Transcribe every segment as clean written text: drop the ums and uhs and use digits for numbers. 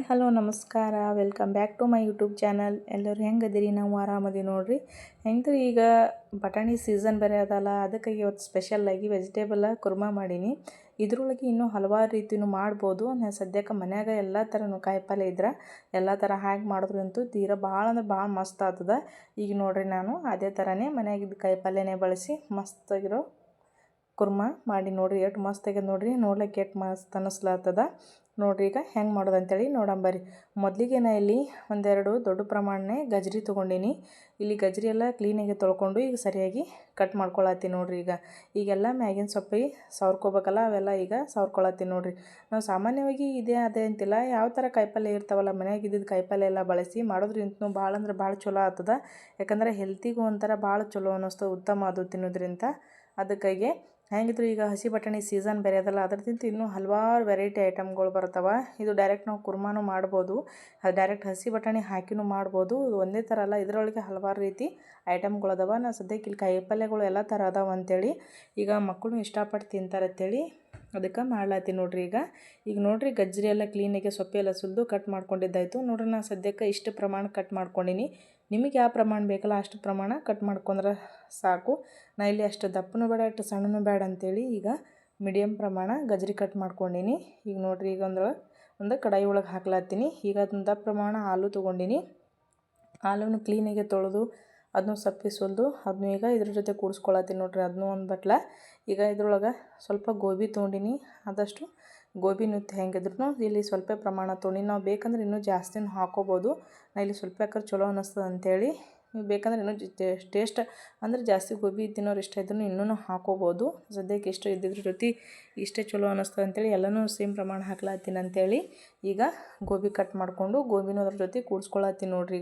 Hi hello ನಮಸ್ಕಾರ, welcome back to my YouTube channel. ಎಲ್ಲರೂ ಹೆಂಗದಿರಿ? ನಾವು ಆರಾಮದಿ ನೋಡ್ರಿ. ಹೆಂಗ್ರಿ, ಈಗ ಬಟಾಣಿ ಸೀಸನ್ ಬೇರೆ ಅದಲ್ಲ, ಅದಕ್ಕೆ ಇವತ್ತು ಸ್ಪೆಷಲ್ಲಾಗಿ ವೆಜಿಟೇಬಲ್ ಕುರ್ಮಾ ಮಾಡೀನಿ. ಇದ್ರೊಳಗೆ ಇನ್ನೂ ಹಲವಾರು ರೀತಿಯೂ ಮಾಡ್ಬೋದು. ನಾನು ಸದ್ಯಕ್ಕೆ ಮನ್ಯಾಗ ಎಲ್ಲ ಥರನೂ ಕಾಯಿಪಲ್ಯ ಇದ್ರೆ ಎಲ್ಲ ಥರ ಹಾಕಿ ಮಾಡಿದ್ರಂತೂ ತೀರಾ ಭಾಳ ಅಂದ್ರೆ ಭಾಳ ಮಸ್ತ್ ಆಗ್ತದೆ. ಈಗ ನೋಡಿರಿ, ನಾನು ಅದೇ ಥರನೇ ಮನ್ಯಾಗಿದ್ದು ಕಾಯಿಪಲ್ಯನೇ ಬಳಸಿ ಮಸ್ತಾಗಿರೋ ಕುರ್ಮಾ ಮಾಡಿ ನೋಡಿರಿ. ಎಷ್ಟು ಮಸ್ತ್ ಆಗ್ಯದ ನೋಡಿರಿ, ನೋಡ್ಲಿಕ್ಕೆ ಎಷ್ಟು ಮಸ್ತ್ ಅನ್ನಿಸ್ಲಾಗ್ತದ ನೋಡಿರಿ. ಈಗ ಹೆಂಗೆ ಮಾಡೋದು ಅಂತೇಳಿ ನೋಡಂಬರಿ. ಮೊದಲಿಗೆ ನಾ ಇಲ್ಲಿ ಒಂದೆರಡು ದೊಡ್ಡ ಪ್ರಮಾಣನೇ ಗಜ್ರಿ ತೊಗೊಂಡಿನಿ. ಇಲ್ಲಿ ಗಜ್ರಿ ಎಲ್ಲ ಕ್ಲೀನಾಗಿ ತೊಳ್ಕೊಂಡು ಈಗ ಸರಿಯಾಗಿ ಕಟ್ ಮಾಡ್ಕೊಳತ್ತೀನಿ ನೋಡಿರಿ. ಈಗೆಲ್ಲ ಮ್ಯಾಗಿನ ಸೊಪ್ಪಿ ಸವರ್ಕೋಬೇಕಲ್ಲ, ಅವೆಲ್ಲ ಈಗ ಸವರ್ಕೊಳತ್ತೀನಿ ನೋಡಿರಿ. ನಾವು ಸಾಮಾನ್ಯವಾಗಿ ಇದೇ ಅದೇ ಅಂತಿಲ್ಲ, ಯಾವ ಥರ ಕಾಯಿಪಲ್ಯ ಇರ್ತಾವಲ್ಲ ಮನ್ಯಾಗ ಇದ್ದಿದ್ದು ಕಾಯಿಪಲ್ಯ ಎಲ್ಲ ಬಳಸಿ ಮಾಡೋದ್ರಿಂತ ಭಾಳ ಅಂದ್ರೆ ಭಾಳ ಚಲೋ ಆಗ್ತದೆ. ಯಾಕಂದರೆ ಹೆಲ್ತಿಗೂ ಒಂಥರ ಭಾಳ ಚಲೋ ಅನ್ನಿಸ್ತದೆ, ಉತ್ತಮ ಅದು ತಿನ್ನೋದ್ರಿಂದ. ಅದಕ್ಕಾಗಿ ಹೆಂಗಿದ್ರು ಈಗ ಹಸಿ ಬಟಾಣಿ ಸೀಸನ್ ಬೇರೆ ಅದಲ್ಲ, ಅದರದಿಂದ ಇನ್ನೂ ಹಲವಾರು ವೆರೈಟಿ ಐಟಮ್ಗಳು ಬರ್ತಾವೆ. ಇದು ಡೈರೆಕ್ಟ್ ನಾವು ಕುರ್ಮಾನು ಮಾಡ್ಬೋದು, ಅದು ಡೈರೆಕ್ಟ್ ಹಸಿ ಬಟಾಣಿ ಹಾಕಿನೂ ಮಾಡ್ಬೋದು. ಇದು ಒಂದೇ ಥರ ಅಲ್ಲ, ಇದರೊಳಗೆ ಹಲವಾರು ರೀತಿ ಐಟಮ್ಗಳು ಅದಾವೆ. ನಾನು ಸದ್ಯಕ್ಕೆ ಇಲ್ಲಿ ಕಾಯಿಪಲ್ಯಗಳು ಎಲ್ಲ ಥರ ಅದಾವೆ ಅಂಥೇಳಿ, ಈಗ ಮಕ್ಕಳು ಇಷ್ಟಪಟ್ಟು ತಿಂತಾರೆ ಅಂತೇಳಿ ಅದಕ್ಕೆ ಮಾಡ್ಲಾತೀನಿ ನೋಡಿರಿ. ಈಗ ನೋಡಿರಿ, ಗಜ್ರಿ ಎಲ್ಲ ಕ್ಲೀನಾಗಿ ಸೊಪ್ಪೆಲ್ಲ ಸುಲಿದು ಕಟ್ ಮಾಡ್ಕೊಂಡಿದ್ದಾಯಿತು ನೋಡಿರಿ. ನಾನು ಸದ್ಯಕ್ಕೆ ಇಷ್ಟು ಪ್ರಮಾಣ ಕಟ್ ಮಾಡ್ಕೊಂಡಿನಿ. ನಿಮಗೆ ಯಾವ ಪ್ರಮಾಣ ಬೇಕಲ್ಲ ಅಷ್ಟು ಪ್ರಮಾಣ ಕಟ್ ಮಾಡ್ಕೊಂಡ್ರೆ ಸಾಕು. ನಾ ಇಲ್ಲಿ ಅಷ್ಟು ದಪ್ಪನೂ ಬೇಡ ಅಷ್ಟು ಸಣ್ಣನೂ ಬೇಡ ಅಂಥೇಳಿ ಈಗ ಮೀಡಿಯಮ್ ಪ್ರಮಾಣ ಗಜ್ರಿ ಕಟ್ ಮಾಡ್ಕೊಂಡಿನಿ. ಈಗ ನೋಡಿರಿ, ಈಗ ಒಂದು ಕಡಾಯಿ ಒಳಗೆ ಹಾಕ್ಲಾತೀನಿ. ಈಗ ಅದನ್ನ ದಪ್ಪ ಪ್ರಮಾಣ ಆಲೂ ತೊಗೊಂಡಿನಿ. ಆಲೂನು ಕ್ಲೀನಾಗಿ ತೊಳೆದು ಅದನ್ನು ಸಪ್ಪೆ ಸುಲಿದು ಅದನ್ನು ಈಗ ಇದ್ರ ಜೊತೆ ಕೂಡಿಸ್ಕೊಳತ್ತೀನಿ ನೋಡಿರಿ. ಅದನ್ನೂ ಒಂದು ಬಟ್ಲ. ಈಗ ಇದ್ರೊಳಗೆ ಸ್ವಲ್ಪ ಗೋಬಿ ತೊಗೊಂಡಿನಿ. ಆದಷ್ಟು ಗೋಬಿನೂ ಹೆಂಗಿದ್ರು ಇಲ್ಲಿ ಸ್ವಲ್ಪ ಪ್ರಮಾಣ ತೊಗೊಂಡು ನಾವು ಬೇಕಂದ್ರೆ ಇನ್ನೂ ಜಾಸ್ತಿನೂ ಹಾಕ್ಕೋಬೋದು. ನಾ ಇಲ್ಲಿ ಸ್ವಲ್ಪ ಯಾಕಂದ್ರೆ ಚಲೋ ಅನ್ನಿಸ್ತದೆ ಅಂಥೇಳಿ, ನೀವು ಬೇಕಂದ್ರೆ ಇನ್ನೂ ಟೇಸ್ಟ್ ಅಂದರೆ ಜಾಸ್ತಿ ಗೋಬಿ ತಿನ್ನೋರು ಇಷ್ಟ ಇದ್ರೂ ಇನ್ನೂ ಹಾಕ್ಕೋಬೋದು. ಸದ್ಯಕ್ಕೆ ಇಷ್ಟ ಇದ್ದಿದ್ರ ಜೊತೆ ಇಷ್ಟೇ ಚಲೋ ಅನ್ನಿಸ್ತದೆ ಅಂಥೇಳಿ ಎಲ್ಲನೂ ಸೇಮ್ ಪ್ರಮಾಣ ಹಾಕ್ಲಾತೀನಿ ಅಂಥೇಳಿ ಈಗ ಗೋಬಿ ಕಟ್ ಮಾಡಿಕೊಂಡು ಗೋಬಿನೂ ಅದ್ರ ಜೊತೆ ಕೂಡಿಸ್ಕೊಳತ್ತೀನಿ ನೋಡಿರಿ.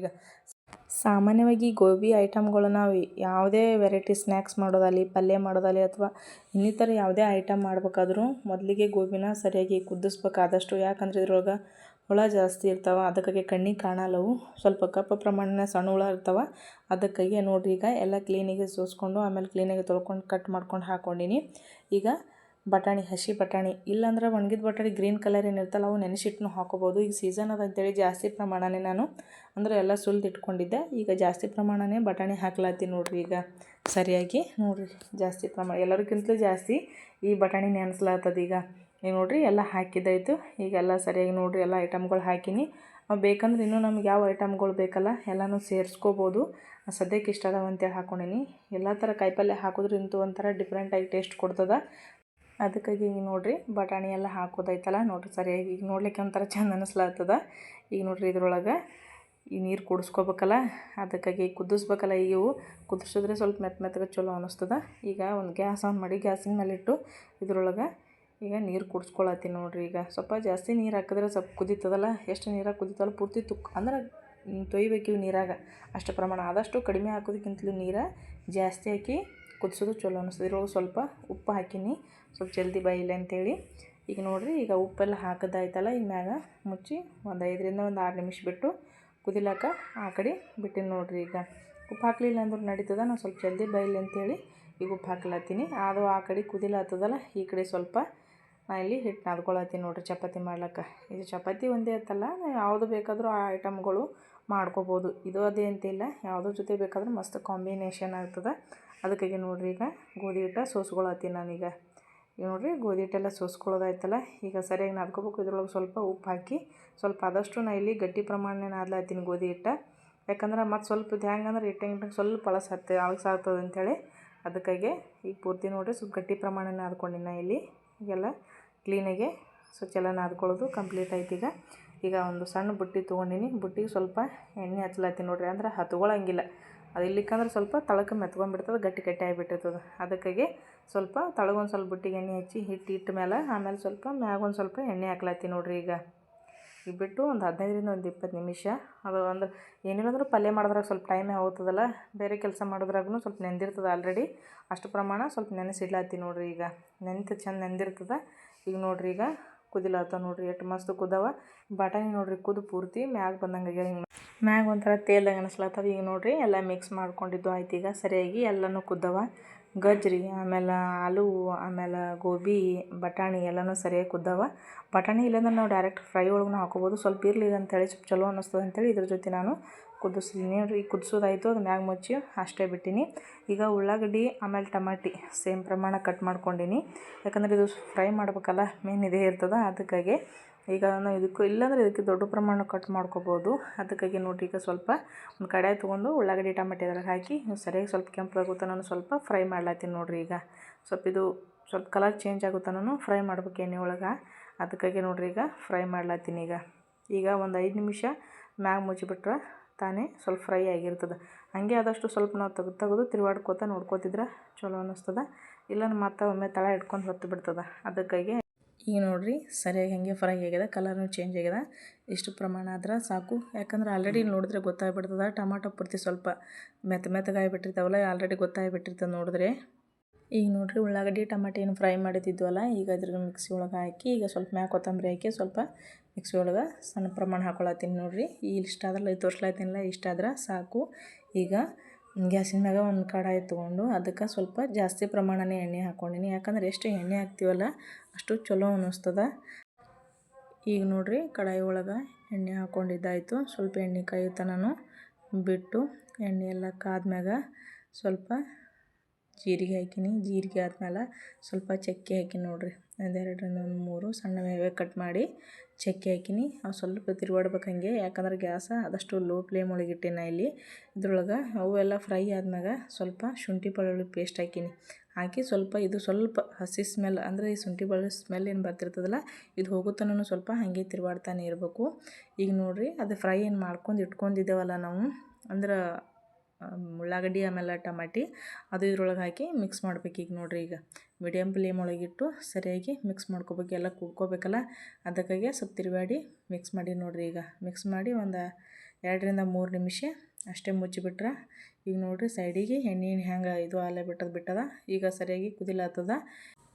ಸಾಮಾನ್ಯವಾಗಿ ಗೋಬಿ ಐಟಮ್ಗಳು ನಾವು ಯಾವುದೇ ವೆರೈಟಿ ಸ್ನ್ಯಾಕ್ಸ್ ಮಾಡೋದಲ್ಲಿ, ಪಲ್ಯ ಮಾಡೋದಲ್ಲಿ ಅಥವಾ ಇನ್ನಿತರ ಯಾವುದೇ ಐಟಮ್ ಮಾಡ್ಬೇಕಾದ್ರೂ ಮೊದಲಿಗೆ ಗೋಬಿನ ಸರಿಯಾಗಿ ಕುದಿಸ್ಬೇಕು ಆದಷ್ಟು. ಯಾಕಂದರೆ ಇದ್ರೊಳಗೆ ಹುಳ ಜಾಸ್ತಿ ಇರ್ತಾವೆ, ಅದಕ್ಕಾಗಿ ಕಣ್ಣಿಗೆ ಕಾಣಲ್ಲವು. ಸ್ವಲ್ಪ ಕಪ್ಪು ಪ್ರಮಾಣನ ಸಣ್ಣ ಹುಳ ಇರ್ತಾವೆ. ಅದಕ್ಕಾಗಿ ನೋಡಿರಿ, ಈಗ ಎಲ್ಲ ಕ್ಲೀನಾಗಿ ಸೋಸ್ಕೊಂಡು ಆಮೇಲೆ ಕ್ಲೀನಾಗಿ ತೊಳ್ಕೊಂಡು ಕಟ್ ಮಾಡ್ಕೊಂಡು ಹಾಕ್ಕೊಂಡಿನಿ. ಈಗ ಬಟಾಣಿ, ಹಸಿ ಬಟಾಣಿ ಇಲ್ಲಾಂದ್ರೆ ಒಣಗಿದ ಬಟಾಣಿ ಗ್ರೀನ್ ಕಲರ್ ಏನಿರ್ತಲ್ಲ ಅವು ನೆನೆಸಿಟ್ಟು ಹಾಕೋಬೋದು. ಈಗ ಸೀಸನ್ ಅದ ಅಂತೇಳಿ ಜಾಸ್ತಿ ಪ್ರಮಾಣನೇ ನಾನು ಅಂದರೆ ಎಲ್ಲ ಸುಲಿದು ಇಟ್ಕೊಂಡಿದ್ದೆ. ಈಗ ಜಾಸ್ತಿ ಪ್ರಮಾಣನೇ ಬಟಾಣಿ ಹಾಕ್ಲಾತೀನಿ ನೋಡಿರಿ. ಈಗ ಸರಿಯಾಗಿ ನೋಡಿರಿ, ಜಾಸ್ತಿ ಪ್ರಮಾಣ ಎಲ್ಲರಿಗಿಂತಲೂ ಜಾಸ್ತಿ ಈ ಬಟಾಣಿ ನೆನೆಸ್ಲಾಗ್ತದೆ. ಈಗ ನೋಡಿರಿ, ಎಲ್ಲ ಹಾಕಿದ್ದಾಯಿತು. ಈಗೆಲ್ಲ ಸರಿಯಾಗಿ ನೋಡಿರಿ, ಎಲ್ಲ ಐಟಮ್ಗಳು ಹಾಕಿನಿ. ಬೇಕಂದ್ರೆ ಇನ್ನೂ ನಮ್ಗೆ ಯಾವ ಐಟಮ್ಗಳು ಬೇಕಲ್ಲ ಎಲ್ಲನೂ ಸೇರಿಸ್ಕೋಬೋದು. ಸದ್ಯಕ್ಕೆ ಇಷ್ಟ ಅದಾವ ಅಂತೇಳಿ ಹಾಕ್ಕೊಂಡಿನಿ. ಎಲ್ಲ ಥರ ಕಾಯಿಪಲ್ಯ ಹಾಕೋದ್ರಿಂದ ಒಂಥರ ಡಿಫ್ರೆಂಟಾಗಿ ಟೇಸ್ಟ್ ಕೊಡ್ತದೆ. ಅದಕ್ಕಾಗಿ ಈಗ ನೋಡಿರಿ, ಬಟಾಣಿ ಎಲ್ಲ ಹಾಕೋದಾಯ್ತಲ್ಲ ನೋಡಿರಿ. ಸರಿಯಾಗಿ ಈಗ ನೋಡ್ಲಿಕ್ಕೆ ಒಂಥರ ಚೆಂದ ಅನ್ನಿಸ್ಲಾಗ್ತದೆ. ಈಗ ನೋಡಿರಿ, ಇದ್ರೊಳಗೆ ಈ ನೀರು ಕುದಿಸ್ಕೋಬೇಕಲ್ಲ, ಅದಕ್ಕಾಗಿ ಕುದಿಸ್ಬೇಕಲ್ಲ. ಈಗ ಇವು ಕುದಿಸಿದ್ರೆ ಸ್ವಲ್ಪ ಮೆತ್ತಗೆ ಚಲೋ ಅನ್ನಿಸ್ತದೆ. ಈಗ ಒಂದು ಗ್ಯಾಸ್ ಆನ್ ಮಾಡಿ ಗ್ಯಾಸಿನ ಮೇಲೆ ಇಟ್ಟು ಇದ್ರೊಳಗೆ ಈಗ ನೀರು ಕುದಿಸ್ಕೊಳತ್ತೀನಿ ನೋಡಿರಿ. ಈಗ ಸ್ವಲ್ಪ ಜಾಸ್ತಿ ನೀರು ಹಾಕಿದ್ರೆ ಸ್ವಲ್ಪ ಕುದೀತದಲ್ಲ, ಎಷ್ಟು ನೀರಾಗ ಕುದೀತಲ್ಲ ಪೂರ್ತಿ ಅಂದ್ರೆ ತೊಯ್ಬೇಕು ಇವು ನೀರಾಗ. ಅಷ್ಟು ಪ್ರಮಾಣ ಆದಷ್ಟು ಕಡಿಮೆ ಹಾಕೋದಕ್ಕಿಂತಲೂ ನೀರು ಜಾಸ್ತಿ ಹಾಕಿ ಕುದಿಸೋದು ಚಲೋ ಅನ್ನಿಸ್ತದೆ. ಇದ್ರೊಳಗೆ ಸ್ವಲ್ಪ ಉಪ್ಪು ಹಾಕಿನಿ, ಸ್ವಲ್ಪ ಜಲ್ದಿ ಬಾಯಿಲ್ಲ ಅಂಥೇಳಿ. ಈಗ ನೋಡಿರಿ, ಈಗ ಉಪ್ಪೆಲ್ಲ ಹಾಕಿದ್ದಾಯ್ತಲ್ಲ, ಈಗ ಮ್ಯಾಗ ಮುಚ್ಚಿ ಒಂದು 5ರಿಂದ 6 ನಿಮಿಷ ಬಿಟ್ಟು ಕುದಿಲಾಕ ಆ ಕಡೆ ಬಿಟ್ಟಿನಿ ನೋಡಿರಿ. ಈಗ ಉಪ್ಪು ಹಾಕಲಿಲ್ಲ ಅಂದ್ರೆ ನಡೀತದೆ, ನಾನು ಸ್ವಲ್ಪ ಜಲ್ದಿ ಬಾಯಿಲ್ಲ ಅಂಥೇಳಿ ಈಗ ಉಪ್ಪು ಹಾಕ್ಲತ್ತೀನಿ. ಅದು ಆ ಕಡೆ ಕುದಿಲಾಗ್ತದಲ್ಲ, ಈ ಕಡೆ ಸ್ವಲ್ಪ ನಾ ಇಲ್ಲಿ ಹಿಟ್ಟು ನಾದ್ಕೊಳತ್ತೀನಿ ನೋಡಿರಿ ಚಪಾತಿ ಮಾಡ್ಲಿಕ್ಕೆ. ಇದು ಚಪಾತಿ ಒಂದೇ ಅಂತಲ್ಲ, ಯಾವುದು ಬೇಕಾದರೂ ಆ ಐಟಮ್ಗಳು ಮಾಡ್ಕೋಬೋದು. ಇದು ಅದೇ ಅಂತಿಲ್ಲ, ಯಾವುದ್ರ ಜೊತೆ ಬೇಕಾದರೂ ಮಸ್ತ್ ಕಾಂಬಿನೇಷನ್ ಆಗ್ತದೆ. ಅದಕ್ಕಾಗಿ ನೋಡಿರಿ, ಈಗ ಗೋಧಿ ಹಿಟ್ಟು ಸೋಸ್ಕೊಳತ್ತೀನಿ ನಾನೀಗ. ಈಗ ನೋಡಿರಿ, ಗೋಧಿ ಹಿಟ್ಟೆಲ್ಲ ಸೋಸ್ಕೊಳ್ಳೋದಾಯ್ತಲ್ಲ, ಈಗ ಸರಿಯಾಗಿ ನಾದ್ಕೋಬೇಕು. ಇದ್ರೊಳಗೆ ಸ್ವಲ್ಪ ಉಪ್ಪು ಹಾಕಿ ಸ್ವಲ್ಪ ಆದಷ್ಟು ನಾ ಇಲ್ಲಿ ಗಟ್ಟಿ ಪ್ರಮಾಣನೇ ನಾದ್ಲಾತೀನಿ ಗೋಧಿ ಹಿಟ್ಟು. ಯಾಕಂದ್ರೆ ಮತ್ತು ಸ್ವಲ್ಪ ಇದು ಹೆಂಗಂದ್ರೆ ಹಿಟ್ಟಂಗೆ ಸ್ವಲ್ಪ ಅಳಸಾಗ್ತದೆ ಅಂಥೇಳಿ ಅದಕ್ಕಾಗಿ ಈಗ ಪೂರ್ತಿ ನೋಡಿರಿ ಸ್ವಲ್ಪ ಗಟ್ಟಿ ಪ್ರಮಾಣ ನಾದ್ಕೊಂಡಿನಿ ನಾ ಇಲ್ಲಿ. ಈಗೆಲ್ಲ ಕ್ಲೀನಾಗಿ ಸ್ವಚ್ಛೆಲ್ಲ ನಾದ್ಕೊಳ್ಳೋದು ಕಂಪ್ಲೀಟ್ ಆಯ್ತು. ಈಗ ಒಂದು ಸಣ್ಣ ಬುಟ್ಟಿ ತೊಗೊಂಡಿನಿ. ಬುಟ್ಟಿಗೆ ಸ್ವಲ್ಪ ಎಣ್ಣೆ ಹಚ್ಲಾತೀನಿ ನೋಡಿರಿ, ಅಂದ್ರೆ ಹತ್ಕೊಳ್ಳೋಂಗಿಲ್ಲ. ಅದು ಇಲ್ಲಿಕ್ಕಂದ್ರೆ ಸ್ವಲ್ಪ ತಳಕ್ಕೆ ಮೆತ್ಕೊಂಡ್ಬಿಡ್ತದೆ, ಗಟ್ಟಿ ಆಗಿಬಿಟ್ಟಿರ್ತದೆ. ಅದಕ್ಕಾಗಿ ಸ್ವಲ್ಪ ತಳಗೊಂದು ಸ್ವಲ್ಪ ಬುಟ್ಟಿಗೆ ಎಣ್ಣೆ ಹಚ್ಚಿ ಹಿಟ್ಟು ಮೇಲೆ ಆಮೇಲೆ ಸ್ವಲ್ಪ ಮ್ಯಾಗೊಂದು ಸ್ವಲ್ಪ ಎಣ್ಣೆ ಹಾಕ್ಲಾತೀನಿ ನೋಡಿರಿ. ಈಗ ಬಿಟ್ಟು ಒಂದು 15ರಿಂದ 20 ನಿಮಿಷ ಅದು ಅಂದ್ರೆ ಏನಿಲ್ಲಂದ್ರೂ ಪಲ್ಯ ಮಾಡಿದ್ರಾಗ ಸ್ವಲ್ಪ ಟೈಮೇ ಹೋಗ್ತದಲ್ಲ, ಬೇರೆ ಕೆಲಸ ಮಾಡೋದ್ರಾಗೂ ಸ್ವಲ್ಪ ನೆಂದಿರ್ತದೆ ಆಲ್ರೆಡಿ. ಅಷ್ಟು ಪ್ರಮಾಣ ಸ್ವಲ್ಪ ನೆನೆಸಿಡ್ಲಾತೀನಿ ನೋಡಿರಿ. ಈಗ ಚೆಂದ ನೆಂದಿರ್ತದೆ. ಈಗ ನೋಡಿರಿ, ಈಗ ಕುದಿಲಾಗ್ತಾವೆ ನೋಡಿರಿ, ಎಷ್ಟು ಮಸ್ತ್ ಕುದವ ಬಟಾಣಿ ನೋಡಿರಿ. ಕುದು ಪೂರ್ತಿ ಮ್ಯಾಗ ಬಂದಂಗೆ ಹಿಂಗೆ ಮ್ಯಾಗ ಒಂಥರ ತೇಲ್ದಂಗೆ ಅನಿಸ್ಲತ್ತವ. ಈಗ ನೋಡಿರಿ, ಎಲ್ಲ ಮಿಕ್ಸ್ ಮಾಡ್ಕೊಂಡಿದ್ದು ಆಯ್ತು. ಈಗ ಸರಿಯಾಗಿ ಎಲ್ಲನೂ ಕುದ್ದವ. ಗಜ್ರಿ ಆಮೇಲೆ ಆಲೂ ಆಮೇಲೆ ಗೋಬಿ ಬಟಾಣಿ ಎಲ್ಲನೂ ಸರಿಯಾಗಿ ಕುದ್ದಾವ. ಬಟಾಣಿ ಇಲ್ಲಾಂದ್ರೆ ನಾವು ಡೈರೆಕ್ಟ್ ಫ್ರೈ ಒಳಗೂ ಹಾಕೋಬೋದು. ಸ್ವಲ್ಪ ಇರಲಿ ಅಂತೇಳಿ ಸ್ವಲ್ಪ ಚಲೋ ಅನ್ನಿಸ್ತದೆ ಅಂತೇಳಿ ಇದ್ರ ಜೊತೆ ನಾನು ಕುದಿಸ್ತೀನಿ. ನೋಡಿರಿ ಈಗ ಕುದಿಸೋದಾಯಿತು, ಅದು ಮ್ಯಾಗ ಮುಚ್ಚಿ ಅಷ್ಟೇ ಬಿಟ್ಟಿನಿ. ಈಗ ಉಳ್ಳಾಗಡ್ಡಿ ಆಮೇಲೆ ಟಮಾಟಿ ಸೇಮ್ ಪ್ರಮಾಣ ಕಟ್ ಮಾಡ್ಕೊಂಡೀನಿ. ಯಾಕಂದರೆ ಇದು ಫ್ರೈ ಮಾಡ್ಬೇಕಲ್ಲ, ಮೇನ್ ಇದೇ ಇರ್ತದೆ. ಅದಕ್ಕಾಗಿ ಈಗ ನಾನು ಇದಕ್ಕೂ ಇಲ್ಲಾಂದರೆ ಇದಕ್ಕೆ ದೊಡ್ಡ ಪ್ರಮಾಣ ಕಟ್ ಮಾಡ್ಕೋಬೋದು. ಅದಕ್ಕಾಗಿ ನೋಡಿರಿ ಈಗ ಸ್ವಲ್ಪ ಒಂದು ಕಡಾಯಿ ತೊಗೊಂಡು ಉಳ್ಳಾಗಡ್ಡಿ ಟಮಾಟಿ ಅದ್ರಾಗ ಹಾಕಿ ಸರಿಯಾಗಿ ಸ್ವಲ್ಪ ಕೆಂಪಾಗುತ್ತಾ ನಾನು ಸ್ವಲ್ಪ ಫ್ರೈ ಮಾಡ್ಲಾತೀನಿ. ನೋಡಿರಿ ಈಗ ಸ್ವಲ್ಪ ಕಲರ್ ಚೇಂಜ್ ಆಗುತ್ತಾ ನಾನು ಫ್ರೈ ಮಾಡ್ಬೇಕು ಎಣ್ಣೆ ಒಳಗೆ. ಅದಕ್ಕಾಗಿ ನೋಡಿರಿ ಈಗ ಫ್ರೈ ಮಾಡ್ಲಾತೀನಿ. ಈಗ ಒಂದು 5 ನಿಮಿಷ ಮ್ಯಾಗ ಮುಚ್ಚಿಬಿಟ್ರೆ ತಾನೇ ಸ್ವಲ್ಪ ಫ್ರೈ ಆಗಿರ್ತದೆ. ಹಾಗೆ ಆದಷ್ಟು ಸ್ವಲ್ಪ ನಾವು ತೆಗೆದು ತಿರುವಾಡ್ಕೋತ ನೋಡ್ಕೋತಿದ್ರೆ ಚಲೋ ಅನ್ನಿಸ್ತದೆ. ಇಲ್ಲ ಮತ್ತೆ ಒಮ್ಮೆ ತಳ ಇಟ್ಕೊಂಡು ಹೊತ್ತು ಬಿಡ್ತದೆ. ಅದಕ್ಕಾಗಿ ಈಗ ನೋಡಿರಿ ಸರಿಯಾಗಿ ಹಾಗೆ ಫ್ರೈ ಆಗಿದೆ, ಕಲರ್ನು ಚೇಂಜ್ ಆಗಿದೆ. ಇಷ್ಟು ಪ್ರಮಾಣ ಆದ್ರೆ ಸಾಕು. ಯಾಕಂದ್ರೆ ಆಲ್ರೆಡಿ ನೋಡಿದ್ರೆ ಗೊತ್ತಾಗ್ಬಿಡ್ತದೆ ಟಮಾಟೊ ಪೂರ್ತಿ ಸ್ವಲ್ಪ ಮೆತ್ತಗಾಗಿಬಿಟ್ಟಿರ್ತಾವಲ್ಲ, ಆಲ್ರೆಡಿ ಗೊತ್ತಾಗ್ಬಿಟ್ಟಿರ್ತದೆ ನೋಡಿದ್ರೆ. ಈಗ ನೋಡಿರಿ ಉಳ್ಳಾಗಡ್ಡಿ ಟಮಾಟಿ ಏನು ಫ್ರೈ ಮಾಡಿದ್ದಿದ್ವಲ್ಲ, ಈಗ ಅದ್ರ ಮಿಕ್ಸಿ ಒಳಗೆ ಹಾಕಿ ಈಗ ಸ್ವಲ್ಪ ಮ್ಯಾಗ ಕೊತ್ತಂಬರಿ ಹಾಕಿ ಸ್ವಲ್ಪ ಮಿಕ್ಸಿ ಒಳಗೆ ಸಣ್ಣ ಪ್ರಮಾಣ ಹಾಕೊಳತ್ತೀನಿ. ನೋಡಿರಿ ಇಷ್ಟ ಆದ್ರಲ್ಲ ತೋರಿಸ್ಲಾತೀನಿಲ್ಲ, ಇಷ್ಟ ಆದ್ರೆ ಸಾಕು. ಈಗ ಗ್ಯಾಸಿನ ಮ್ಯಾಗ ಒಂದು ಕಡಾಯಿ ತೊಗೊಂಡು ಅದಕ್ಕೆ ಸ್ವಲ್ಪ ಜಾಸ್ತಿ ಪ್ರಮಾಣನೇ ಎಣ್ಣೆ ಹಾಕ್ಕೊಂಡಿನಿ. ಯಾಕಂದ್ರೆ ಎಷ್ಟು ಎಣ್ಣೆ ಹಾಕ್ತೀವಲ್ಲ ಅಷ್ಟು ಚಲೋ ಅನ್ನಿಸ್ತದೆ. ಈಗ ನೋಡಿರಿ ಕಡಾಯಿ ಒಳಗೆ ಎಣ್ಣೆ ಹಾಕ್ಕೊಂಡಿದ್ದಾಯಿತು. ಸ್ವಲ್ಪ ಎಣ್ಣೆ ಕಾಯುತ್ತಾ ನಾನು ಬಿಟ್ಟು ಎಣ್ಣೆ ಎಲ್ಲ ಕಾದ್ಮ್ಯಾಗ ಸ್ವಲ್ಪ ಜೀರಿಗೆ ಹಾಕಿನಿ. ಜೀರಿಗೆ ಆದ್ಮೇಲೆ ಸ್ವಲ್ಪ ಚಕ್ಕೆ ಹಾಕಿನಿ. ನೋಡಿರಿ 1 2 3 ಸಣ್ಣ ಕಟ್ ಮಾಡಿ ಚಕ್ಕೆ ಹಾಕಿನಿ. ಅವು ಸ್ವಲ್ಪ ತಿರುವಾಡ್ಬೇಕು ಹಾಗೆ, ಯಾಕಂದ್ರೆ ಗ್ಯಾಸ ಆದಷ್ಟು ಲೋ ಫ್ಲೇಮ್ ಒಳಗೆ ಇಟ್ಟಿನ ಇಲ್ಲಿ. ಇದ್ರೊಳಗೆ ಅವೆಲ್ಲ ಫ್ರೈ ಆದ್ಮ್ಯಾಗ ಸ್ವಲ್ಪ ಶುಂಠಿ ಬೆಳ್ಳುಳ್ಳಿ ಪೇಸ್ಟ್ ಹಾಕಿ ಸ್ವಲ್ಪ ಹಸಿ ಸ್ಮೆಲ್ ಅಂದರೆ ಈ ಶುಂಠಿ ಬೆಳ್ಳುಳ್ಳಿ ಸ್ಮೆಲ್ ಏನು ಬರ್ತಿರ್ತದಲ್ಲ ಇದು ಹೋಗುತ್ತಾನು ಸ್ವಲ್ಪ ಹಾಗೆ ತಿರುವಾಡ್ತಾನೆ ಇರಬೇಕು. ಈಗ ನೋಡಿರಿ ಅದು ಫ್ರೈ ಏನು ಮಾಡ್ಕೊಂಡು ಇಟ್ಕೊಂಡಿದ್ದೇವಲ್ಲ ನಾವು, ಅಂದ್ರೆ ಉಳ್ಳಾಗಡ್ಡಿ ಆಮೇಲೆ ಟಮಾಟಿ ಅದು ಇದ್ರೊಳಗೆ ಹಾಕಿ ಮಿಕ್ಸ್ ಮಾಡ್ಬೇಕು. ಈಗ ನೋಡಿರಿ ಈಗ ಮೀಡಿಯಮ್ ಫ್ಲೇಮ್ ಒಳಗಿಟ್ಟು ಸರಿಯಾಗಿ ಮಿಕ್ಸ್ ಮಾಡ್ಕೋಬೇಕು, ಎಲ್ಲ ಕುಡ್ಕೋಬೇಕಲ್ಲ. ಅದಕ್ಕಾಗಿ ಸ್ವಲ್ಪ ತಿರುವಾಡಿ ಮಿಕ್ಸ್ ಮಾಡಿ. ನೋಡಿರಿ ಈಗ ಮಿಕ್ಸ್ ಮಾಡಿ ಒಂದು 2 3 ನಿಮಿಷ ಅಷ್ಟೇ ಮುಚ್ಚಿಬಿಟ್ರೆ ಈಗ ನೋಡಿರಿ ಸೈಡಿಗೆ ಎಣ್ಣೆ ಹೆಂಗೆ ಇದು ಅಲ್ಲೇ ಬಿಟ್ಟದ. ಈಗ ಸರಿಯಾಗಿ ಕುದಿಲಾತದ.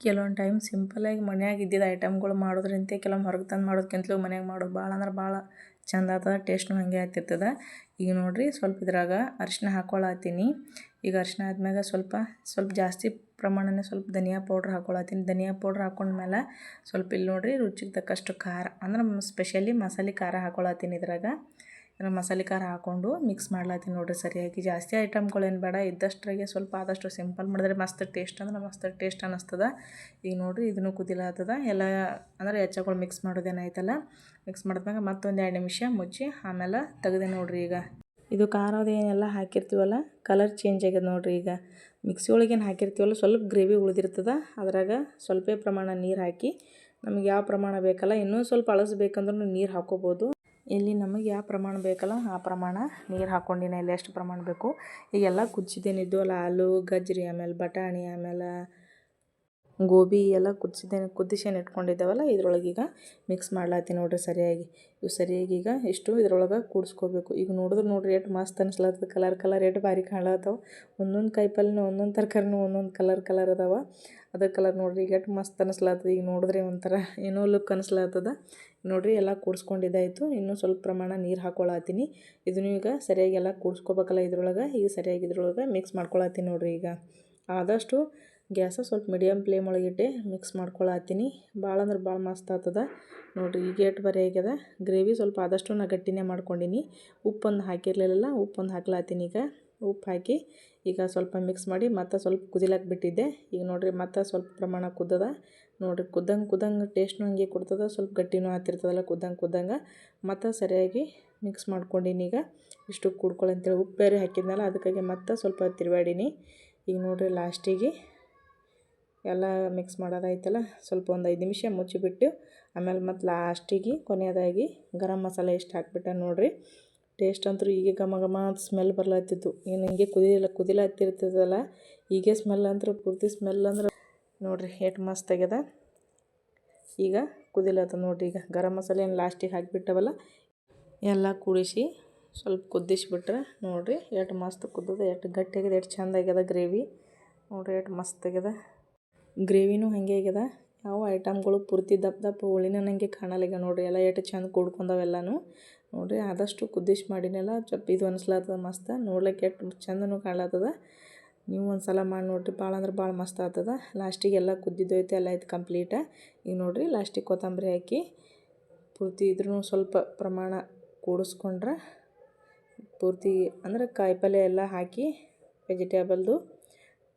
ಕೆಲವೊಂದು ಟೈಮ್ ಸಿಂಪಲಾಗಿ ಮನ್ಯಾಗ ಇದ್ದಿದ್ದು ಐಟಮ್ಗಳು ಮಾಡೋದ್ರಿಂದ ಕೆಲವೊಂದು ಹೊರಗೆ ತಂದು ಮಾಡೋದಕ್ಕಿಂತಲೂ ಮನ್ಯಾಗ ಮಾಡೋದು ಭಾಳ ಅಂದ್ರೆ ಭಾಳ ಚಂದ ಆಗ್ತದೆ, ಟೇಸ್ಟ್ನು ಹಾಗೆ ಆಗ್ತಿರ್ತದೆ. ಈಗ ನೋಡಿರಿ ಸ್ವಲ್ಪ ಇದ್ರಾಗ ಅರಿಶಿನ ಹಾಕ್ಕೊಳತ್ತೀನಿ. ಈಗ ಅರಿಶಿನ ಆದ್ಮ್ಯಾಗ ಸ್ವಲ್ಪ ಜಾಸ್ತಿ ಪ್ರಮಾಣನೇ ಸ್ವಲ್ಪ ಧನಿಯಾ ಪೌಡ್ರ್ ಹಾಕ್ಕೊಳತ್ತೀನಿ. ಧನಿಯಾ ಪೌಡ್ರ್ ಹಾಕ್ಕೊಂಡ್ಮೇಲೆ ಸ್ವಲ್ಪ ಇಲ್ಲಿ ನೋಡಿರಿ ರುಚಿಗೆ ತಕ್ಕಷ್ಟು ಖಾರ ಅಂದ್ರೆ ಸ್ಪೆಷಲಿ ಮಸಾಲೆ ಖಾರ ಹಾಕ್ಕೊಳತ್ತೀನಿ. ಇದ್ರಾಗ ಮಸಾಲೆ ಖಾರ ಹಾಕ್ಕೊಂಡು ಮಿಕ್ಸ್ ಮಾಡ್ಲತ್ತೀನಿ. ನೋಡಿರಿ ಸರಿಯಾಗಿ ಜಾಸ್ತಿ ಐಟಮ್ಗಳೇನು ಬೇಡ, ಇದ್ದಷ್ಟ್ರಾಗೆ ಸ್ವಲ್ಪ ಆದಷ್ಟು ಸಿಂಪಲ್ ಮಾಡಿದ್ರೆ ಮಸ್ತ್ ಟೇಸ್ಟ್ ಅನ್ನಿಸ್ತದೆ. ಈಗ ನೋಡಿರಿ ಇದನ್ನು ಕುದಿಲಾತದ ಎಲ್ಲ ಅಂದರೆ ಹೆಚ್ಚಗಳು ಮಿಕ್ಸ್ ಮಾಡೋದೇನಾಯ್ತಲ್ಲ. ಮಿಕ್ಸ್ ಮಾಡಿದ್ಮ್ಯಾಗ ಮತ್ತೊಂದು 2 ನಿಮಿಷ ಮುಚ್ಚಿ ಆಮೇಲೆ ತೆಗೆದೆ. ನೋಡಿರಿ ಈಗ ಇದು ಖಾರದೇನೆಲ್ಲ ಹಾಕಿರ್ತೀವಲ್ಲ ಕಲರ್ ಚೇಂಜ್ ಆಗ್ಯದ. ನೋಡಿರಿ ಈಗ ಮಿಕ್ಸಿ ಒಳಗೇನು ಹಾಕಿರ್ತೀವಲ್ಲ ಸ್ವಲ್ಪ ಗ್ರೇವಿ ಉಳಿದಿರ್ತದೆ. ಅದ್ರಾಗ ಸ್ವಲ್ಪ ಪ್ರಮಾಣ ನೀರು ಹಾಕಿ ನಮಗೆ ಯಾವ ಪ್ರಮಾಣ ಬೇಕಲ್ಲ, ಇನ್ನೂ ಸ್ವಲ್ಪ ಅಳಸ್ಬೇಕಂದ್ರೂ ನೀರು ಹಾಕ್ಕೋಬೋದು. ಇಲ್ಲಿ ನಮಗೆ ಯಾವ ಪ್ರಮಾಣ ಬೇಕಲ್ಲ ಆ ಪ್ರಮಾಣ ನೀರು ಹಾಕ್ಕೊಂಡಿನ ಇಲ್ಲಿ ಎಷ್ಟು ಪ್ರಮಾಣ ಬೇಕು. ಈಗೆಲ್ಲ ಕುದಿಸಿದ್ದೇನಿದ್ವಲ್ಲ ಆಲೂ ಗಜ್ರಿ ಆಮೇಲೆ ಬಟಾಣಿ ಆಮೇಲೆ ಗೋಬಿ ಎಲ್ಲ ಕುದಿಸೇನು ಇಟ್ಕೊಂಡಿದ್ದಾವಲ್ಲ ಇದ್ರೊಳಗೆ ಈಗ ಮಿಕ್ಸ್ ಮಾಡ್ಲಾತೀನಿ. ನೋಡಿರಿ ಸರಿಯಾಗಿ ಸರಿಯಾಗಿ ಈಗ ಇಷ್ಟು ಇದ್ರೊಳಗೆ ಕೂಡಿಸ್ಕೋಬೇಕು. ಈಗ ನೋಡಿರಿ ಎಷ್ಟು ಮಸ್ತ್ ಅನ್ಸ್ಲತ್ತದ, ಕಲರ್ ಎಷ್ಟು ಭಾರಿ ಕಾಣ್ಲತ್ತವ. ಒಂದೊಂದು ಕಾಯಿಪಲ್ಯನೂ ಒಂದೊಂದು ತರಕಾರಿನೂ ಒಂದೊಂದು ಕಲರ್ ಅದಾವ. ಅದೇ ಕಲರ್ ನೋಡಿರಿ ಈಗ ಎಷ್ಟು ಮಸ್ತ್ ಅನಿಸ್ಲತ್ತದ. ಈಗ ನೋಡಿದ್ರೆ ಒಂಥರ ಏನೋ ಲುಕ್ ಅನಿಸ್ಲತ್ತದ. ನೋಡಿರಿ ಎಲ್ಲ ಕೂಡಿಸ್ಕೊಂಡಿದ್ದಾಯಿತು. ಇನ್ನೂ ಸ್ವಲ್ಪ ಪ್ರಮಾಣ ನೀರು ಹಾಕ್ಕೊಳತ್ತೀನಿ. ಇದನ್ನು ಈಗ ಸರಿಯಾಗಿ ಎಲ್ಲ ಕೂಡಿಸ್ಕೋಬೇಕಲ್ಲ ಇದ್ರೊಳಗೆ. ಈಗ ಸರಿಯಾಗಿ ಇದ್ರೊಳಗೆ ಮಿಕ್ಸ್ ಮಾಡ್ಕೊಳತ್ತೀನಿ. ನೋಡಿರಿ ಈಗ ಆದಷ್ಟು ಗ್ಯಾಸ ಸ್ವಲ್ಪ ಮೀಡಿಯಮ್ ಫ್ಲೇಮ್ ಒಳಗಿಟ್ಟೆ ಮಿಕ್ಸ್ ಮಾಡ್ಕೊಳತ್ತೀನಿ. ಭಾಳ ಅಂದ್ರೆ ಭಾಳ ಮಸ್ತ್ ಆಗ್ತದ. ನೋಡಿರಿ ಈಗ ಎಷ್ಟು ಬರೀ ಆಗ್ಯದ ಗ್ರೇವಿ. ಸ್ವಲ್ಪ ಆದಷ್ಟು ನಾ ಗಟ್ಟಿನೇ ಮಾಡ್ಕೊಂಡಿನಿ. ಉಪ್ಪೊಂದು ಹಾಕಿರಲಿಲ್ಲ, ಉಪ್ಪೊಂದು ಹಾಕ್ಲತ್ತೀನಿ. ಈಗ ಉಪ್ಪು ಹಾಕಿ ಈಗ ಸ್ವಲ್ಪ ಮಿಕ್ಸ್ ಮಾಡಿ ಮತ್ತೆ ಸ್ವಲ್ಪ ಕುದಿಲಕ್ಕೆ ಬಿಟ್ಟಿದ್ದೆ. ಈಗ ನೋಡಿರಿ ಮತ್ತೆ ಸ್ವಲ್ಪ ಪ್ರಮಾಣ ಕುದ್ದದ. ನೋಡಿರಿ ಕುದ್ದಂಗೆ ಟೇಸ್ಟ್ನು ಹಂಗೆ ಕೊಡ್ತದೆ, ಸ್ವಲ್ಪ ಗಟ್ಟಿನೂ ಆಗ್ತಿರ್ತದಲ್ಲ ಕುದ್ದಂಗೆ. ಮತ್ತು ಸರಿಯಾಗಿ ಮಿಕ್ಸ್ ಮಾಡ್ಕೊಂಡಿನಿ. ಈಗ ಇಷ್ಟು ಕುಡ್ಕೊಳ್ಳಂತೇಳಿ ಉಪ್ಪು ಬೇರೆ ಹಾಕಿದ್ನಲ್ಲ ಅದಕ್ಕಾಗಿ ಮತ್ತೆ ಸ್ವಲ್ಪ ತಿರುವಾಡೀನಿ. ಈಗ ನೋಡಿರಿ ಲಾಸ್ಟಿಗೆ ಎಲ್ಲ ಮಿಕ್ಸ್ ಮಾಡೋದಾಯ್ತಲ್ಲ ಸ್ವಲ್ಪ ಒಂದು 5 ನಿಮಿಷ ಮುಚ್ಚಿಬಿಟ್ಟು ಆಮೇಲೆ ಮತ್ತು ಲಾಸ್ಟಿಗೆ ಕೊನೆಯದಾಗಿ ಗರಂ ಮಸಾಲೆ ಎಷ್ಟು ಹಾಕ್ಬಿಟ್ಟೆ. ನೋಡಿರಿ ಟೇಸ್ಟ್ ಅಂತೂ ಈಗ ಘಮ ಸ್ಮೆಲ್ ಬರ್ಲತ್ತಿತ್ತು. ಏನು ಹಿಂಗೆ ಕುದಿಲತ್ತಿರ್ತದಲ್ಲ ಹೀಗೆ ಸ್ಮೆಲ್ ಅಂತೂ ಪೂರ್ತಿ ಸ್ಮೆಲ್ ಅಂದ್ರೆ ನೋಡಿರಿ ಎಷ್ಟು ಮಸ್ತ್ ಆಗ್ಯದ. ಈಗ ಕುದಿಲತ್ತ ನೋಡಿರಿ. ಈಗ ಗರಂ ಮಸಾಲೆ ಏನು ಲಾಸ್ಟಿಗೆ ಹಾಕಿಬಿಟ್ಟವಲ್ಲ ಎಲ್ಲ ಕೂಡಿಸಿ ಸ್ವಲ್ಪ ಕುದಿಸ್ಬಿಟ್ರೆ ನೋಡಿರಿ ಎಷ್ಟು ಮಸ್ತ್ ಕುದ್ದದ, ಎಷ್ಟು ಗಟ್ಟಿಯಾಗಿದೆ, ಎಷ್ಟು ಚೆಂದ ಆಗ್ಯದ ಗ್ರೇವಿ. ನೋಡಿರಿ ಎಷ್ಟು ಮಸ್ತ್ ಆಗ್ಯದ ಗ್ರೇವಿನೂ ಹಾಗೆ ಆಗ್ಯದ. ಯಾವ ಐಟಮ್ಗಳು ಪೂರ್ತಿ ದಪ್ಪ ಹುಳಿನ ನನಗೆ ಕಾಣಲಾಗ್ಯ. ನೋಡಿರಿ ಎಲ್ಲ ಎಷ್ಟು ಚೆಂದ ಕೂಡ್ಕೊಂಡವೆಲ್ಲನೂ. ನೋಡಿರಿ ಆದಷ್ಟು ಕುದಿಸಿ ಮಾಡಿನೆಲ್ಲ ಇದು ಅನಿಸ್ಲತ್ತದ ಮಸ್ತ್. ನೋಡ್ಲಿಕ್ಕೆ ಎಷ್ಟು ಚೆಂದನೂ ಕಾಣ್ಲತ್ತದ. ನೀವು ಒಂದು ಸಲ ಮಾಡಿ ನೋಡಿರಿ, ಭಾಳ ಅಂದ್ರೆ ಭಾಳ ಮಸ್ತ್ ಆಗ್ತದೆ. ಲಾಸ್ಟಿಗೆ ಎಲ್ಲ ಕುದ್ದಿದ್ದೋಯ್ತು, ಎಲ್ಲ ಆಯ್ತು ಕಂಪ್ಲೀಟ. ಈಗ ನೋಡಿರಿ ಲಾಸ್ಟಿಗೆ ಕೊತ್ತಂಬರಿ ಹಾಕಿ ಪೂರ್ತಿ ಇದ್ರೂ ಸ್ವಲ್ಪ ಪ್ರಮಾಣ ಕೂಡಿಸ್ಕೊಂಡ್ರೆ ಪೂರ್ತಿ ಅಂದ್ರೆ ಕಾಯಿಪಲ್ಯ ಎಲ್ಲ ಹಾಕಿ ವೆಜಿಟೇಬಲ್ದು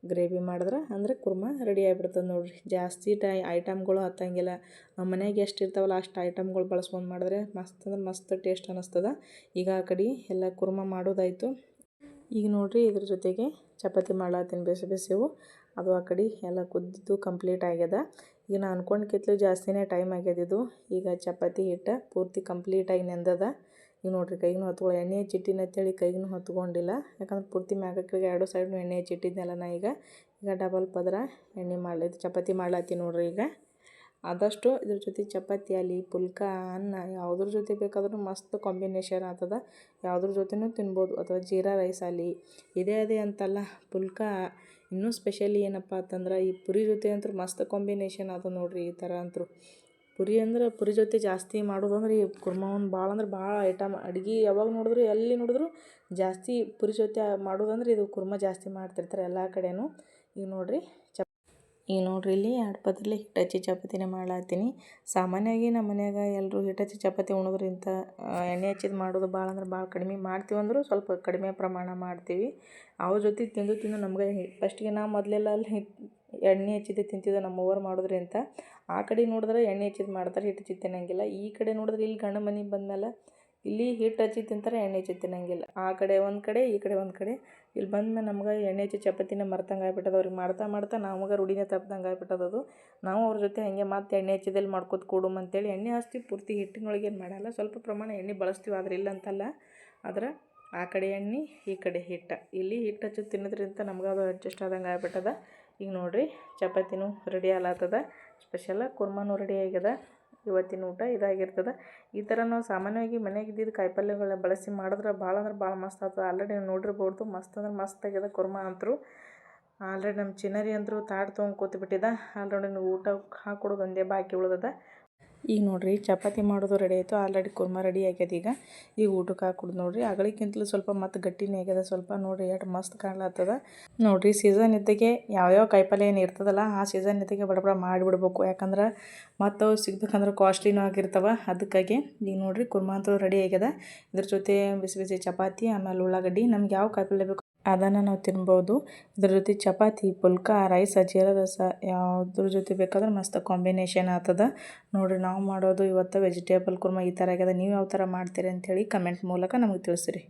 ಗ್ರೇವಿ ಮಾಡಿದ್ರೆ ಅಂದ್ರೆ ಕುರ್ಮಾ ರೆಡಿ ಆಗಿಬಿಡ್ತದೆ ನೋಡಿರಿ. ಜಾಸ್ತಿ ಐಟಮ್ಗಳು ಹತ್ತಂಗಿಲ್ಲ. ನಮ್ಮ ಮನೆಯಾಗ ಎಷ್ಟು ಇರ್ತಾವಲ್ಲ ಅಷ್ಟು ಐಟಮ್ಗಳು ಬಳಸ್ಕೊಂಡು ಮಾಡಿದ್ರೆ ಮಸ್ತ್ ಅಂದ್ರೆ ಮಸ್ತ್ ಟೇಸ್ಟ್ ಅನ್ನಿಸ್ತದೆ. ಈಗ ಆ ಕಡೆ ಎಲ್ಲ ಕುರ್ಮಾ ಮಾಡೋದಾಯಿತು. ಈಗ ನೋಡಿರಿ ಇದ್ರ ಜೊತೆಗೆ ಚಪಾತಿ ಮಾಡ್ಲಾತೀನಿ ಬಿಸಿ ಬಿಸಿವು. ಅದು ಆ ಕಡೆ ಎಲ್ಲ ಕುದ್ದಿದ್ದು ಕಂಪ್ಲೀಟ್ ಆಗ್ಯದ. ಈಗ ನಾನು ಅನ್ಕೊಂಡ್ಕಿಂತಲೂ ಜಾಸ್ತಿನೇ ಟೈಮ್ ಆಗ್ಯದಿದ್ದು. ಈಗ ಚಪಾತಿ ಹಿಟ್ಟು ಪೂರ್ತಿ ಕಂಪ್ಲೀಟಾಗಿ ನೆಂದದ. ಈಗ ನೋಡಿರಿ ಕೈಗೂ ಹೊತ್ಕೊಳ್ಳೋ ಎಣ್ಣೆ ಹಚ್ಚಿಟ್ಟಿನ ಅಂತೇಳಿ ಕೈಗೂ ಹೊತ್ಕೊಂಡಿಲ್ಲ, ಯಾಕಂದ್ರೆ ಪೂರ್ತಿ ಮ್ಯಾಗಕ್ಕೆ ಎರಡು ಸೈಡ್ನು ಎಣ್ಣೆ ಹಚ್ಚಿಟ್ಟಿದ್ನಲ್ಲ ನಾ. ಈಗ ಡಬಲ್ ಪದರ ಎಣ್ಣೆ ಮಾಡಲಿದ್ದು ಚಪಾತಿ ಮಾಡ್ಲಾತೀನಿ ನೋಡಿರಿ. ಈಗ ಆದಷ್ಟು ಇದ್ರ ಜೊತೆ ಚಪಾತಿ ಆಗಲಿ ಪುಲ್ಕ ಅನ್ನ ಯಾವುದ್ರ ಜೊತೆ ಬೇಕಾದ್ರೂ ಮಸ್ತ್ ಕಾಂಬಿನೇಷನ್ ಆಗ್ತದೆ. ಯಾವುದ್ರ ಜೊತೆನೂ ತಿನ್ಬೋದು. ಅಥವಾ ಜೀರಾ ರೈಸ್ ಆಗಲಿ ಇದೇ ಅಂತಲ್ಲ, ಪುಲ್ಕ ಇನ್ನೂ ಸ್ಪೆಷಲಿ ಏನಪ್ಪ ಅಂತಂದ್ರೆ ಈ ಪುರಿ ಜೊತೆ ಅಂತೂ ಮಸ್ತ್ ಕಾಂಬಿನೇಷನ್ ಅದು ನೋಡಿರಿ. ಈ ಥರ ಅಂತೂ ಪುರಿ ಜೊತೆ ಜಾಸ್ತಿ ಮಾಡೋದಂದ್ರೆ ಈ ಕುರ್ಮಾವನ್ನು ಭಾಳ ಅಂದ್ರೆ ಭಾಳ ಐಟಮ್ ಅಡುಗೆ ಯಾವಾಗ ನೋಡಿದ್ರು ಎಲ್ಲಿ ನೋಡಿದ್ರು ಜಾಸ್ತಿ ಪುರಿ ಜೊತೆ ಮಾಡೋದಂದ್ರೆ ಇದು ಕುರ್ಮಾ ಜಾಸ್ತಿ ಮಾಡ್ತಿರ್ತಾರೆ ಎಲ್ಲ ಕಡೆನೂ. ಈಗ ನೋಡಿರಿ ಇಲ್ಲಿ 2 ಪದರಲ್ಲಿ ಹಿಟ್ಟು ಹಚ್ಚಿ ಚಪಾತಿನೇ ಮಾಡ್ಲಾತೀನಿ. ಸಾಮಾನ್ಯವಾಗಿ ನಮ್ಮ ಮನ್ಯಾಗ ಎಲ್ಲರೂ ಹಿಟ್ಟು ಹಚ್ಚಿ ಚಪಾತಿ ಉಣೋದ್ರಿಂದ ಎಣ್ಣೆ ಹಚ್ಚಿದ್ದು ಮಾಡೋದು ಭಾಳ ಅಂದ್ರೆ ಭಾಳ ಕಡಿಮೆ ಮಾಡ್ತೀವಿ. ಅಂದರೂ ಸ್ವಲ್ಪ ಕಡಿಮೆ ಪ್ರಮಾಣ ಮಾಡ್ತೀವಿ. ಅವ್ರ ಜೊತೆ ತಿಂದು ನಮ್ಗೆ ಫಸ್ಟಿಗೆ ನಾ ಮೊದಲೆಲ್ಲ ಅಲ್ಲಿ ಎಣ್ಣೆ ಹಚ್ಚಿದ್ದೆ ತಿಂತಿದ್ದೆ ನಮ್ಮವ್ವರು ಮಾಡೋದ್ರಿಂದ. ಆ ಕಡೆ ನೋಡಿದ್ರೆ ಎಣ್ಣೆ ಹಚ್ಚಿದ್ದು ಮಾಡ್ತಾರೆ, ಹಿಟ್ಟು ಹಚ್ಚಿ ತಿನ್ನಂಗಿಲ್ಲ. ಈ ಕಡೆ ನೋಡಿದ್ರೆ ಇಲ್ಲಿ ಗಂಡ ಮನೆಗೆ ಬಂದಮೇಲೆ ಇಲ್ಲಿ ಹಿಟ್ಟು ಹಚ್ಚಿ ತಿಂತಾರೆ, ಎಣ್ಣೆ ಹಚ್ಚಿ ತಿನ್ನಂಗಿಲ್ಲ. ಆ ಕಡೆ ಒಂದು ಕಡೆ ಈ ಕಡೆ ಒಂದು ಕಡೆ. ಇಲ್ಲಿ ಬಂದಮೇಲೆ ನಮ್ಗೆ ಎಣ್ಣೆ ಹಚ್ಚಿ ಚಪಾತಿನ ಮರ್ತಂಗೆ ಆಗ್ಬಿಟ್ಟದ. ಅವ್ರಿಗೆ ಮಾಡ್ತಾ ನಮ್ಗೆ ರೂಢಿನೇ ತಪ್ಪದಂಗೆ ಆಗ್ಬಿಟ್ಟದದು. ನಾವು ಅವ್ರ ಜೊತೆ ಹಾಗೆ ಮತ್ತೆ ಎಣ್ಣೆ ಹಚ್ಚಿದಲ್ಲಿ ಮಾಡ್ಕೊತ ಕೊಡುಮ್ ಅಂತೇಳಿ ಎಣ್ಣೆ ಹಚ್ತೀವಿ. ಪೂರ್ತಿ ಹಿಟ್ಟಿನೊಳಗೆ ಏನು ಮಾಡಲ್ಲ, ಸ್ವಲ್ಪ ಪ್ರಮಾಣ ಎಣ್ಣೆ ಬಳಸ್ತೀವಿ. ಆದರೆ ಇಲ್ಲ ಅಂತಲ್ಲ. ಆದ್ರೆ ಆ ಕಡೆ ಎಣ್ಣೆ ಈ ಕಡೆ ಹಿಟ್ಟು. ಇಲ್ಲಿ ಹಿಟ್ಟು ಹಚ್ಚಿ ತಿನ್ನೋದ್ರಿಂದ ನಮ್ಗೆ ಅದು ಅಡ್ಜಸ್ಟ್ ಆದಂಗೆ ಆಗ್ಬಿಟ್ಟದ. ಈಗ ನೋಡಿರಿ ಚಪಾತಿನೂ ರೆಡಿ ಆಗ್ಲತ್ತದ, ಸ್ಪೆಷಲ ಕುರ್ಮಾನು ರೆಡಿ ಆಗ್ಯದ. ಇವತ್ತಿನ ಊಟ ಇದಾಗಿರ್ತದೆ. ಈ ಥರ ನಾವು ಸಾಮಾನ್ಯವಾಗಿ ಮನೆಗೆ ಇದ್ದಿದ್ದು ಕಾಯಿಪಲ್ಯಗಳನ್ನ ಬಳಸಿ ಮಾಡಿದ್ರೆ ಭಾಳ ಅಂದ್ರೆ ಭಾಳ ಮಸ್ತ್ ಆಗ್ತದೆ. ಆಲ್ರೆಡಿ ನೀವು ನೋಡಿರ್ಬೋದು ಮಸ್ತ್ ಅಂದ್ರೆ ಮಸ್ತ್ ಆಗ್ಯದ ಕುರ್ಮಾ ಅಂತೂ. ಆಲ್ರೆಡಿ ನಮ್ಮ ಚಿನ್ನರಿ ಅಂತೂ ತಾಟ್ ತೊಗೊಂಡು ಕೂತ್ಬಿಟ್ಟಿದ್ದ. ಆಲ್ರೆಡಿ ಊಟ ಹಾಕ್ಕೊಡೋದು ಒಂದೇ ಬಾಕಿ ಉಳ್ದದ. ಈಗ ನೋಡಿರಿ ಚಪಾತಿ ಮಾಡೋದು ರೆಡಿ ಆಯಿತು. ಆಲ್ರೆಡಿ ಕುರ್ಮಾ ರೆಡಿ ಆಗ್ಯದ. ಈಗ ಊಟಕ್ಕೆ ಹಾಕ್ಕೊಡೋದು ನೋಡಿರಿ. ಅಗಳಿಗಿಂತಲೂ ಸ್ವಲ್ಪ ಮತ್ತು ಗಟ್ಟಿನೇ ಆಗ್ಯದ ಸ್ವಲ್ಪ. ನೋಡಿರಿ ಎಷ್ಟು ಮಸ್ತ್ ಕಾಣ್ಲತ್ತದ ನೋಡಿರಿ. ಸೀಸನ್ ಇದ್ದಾಗೆ ಯಾವ್ಯಾವ ಕಾಯಿಪಲ್ಯ ಏನು ಇರ್ತದಲ್ಲ ಆ ಸೀಸನ್ ಇದ್ದಾಗೆ ಬಡ ಮಾಡಿಬಿಡ್ಬೇಕು. ಯಾಕಂದ್ರೆ ಮತ್ತು ಅವು ಸಿಗ್ಬೇಕಂದ್ರೆ ಕಾಸ್ಟ್ಲಿನೂ ಆಗಿರ್ತಾವೆ. ಅದಕ್ಕಾಗಿ ಈಗ ನೋಡಿರಿ ಕುರ್ಮಾ ಅಂತೂ ರೆಡಿ ಆಗ್ಯದ. ಇದ್ರ ಜೊತೆ ಬಿಸಿ ಬಿಸಿ ಚಪಾತಿ ಆಮೇಲೆ ಉಳ್ಳಾಗಡ್ಡಿ ನಮ್ಗೆ ಯಾವ ಕಾಯಿಪಲ್ಯ ಬೇಕು ಅದನ್ನು ನಾವು ತಿನ್ಬೋದು. ಇದ್ರ ಜೊತೆ ಚಪಾತಿ ಪುಲ್ಕ ರೈಸ ಜೀರಾ ರಸ ಯಾವುದ್ರ ಜೊತೆ ಬೇಕಾದ್ರೆ ಮಸ್ತ್ ಕಾಂಬಿನೇಷನ್ ಆಗ್ತದ ನೋಡಿರಿ. ನಾವು ಮಾಡೋದು ಇವತ್ತು ವೆಜಿಟೇಬಲ್ ಕುರ್ಮಾ ಈ ಥರ ಆಗ್ಯದ. ನೀವು ಯಾವ ಥರ ಮಾಡ್ತೀರಿ ಅಂಥೇಳಿ ಕಮೆಂಟ್ ಮೂಲಕ ನಮಗೆ ತಿಳಿಸಿರಿ.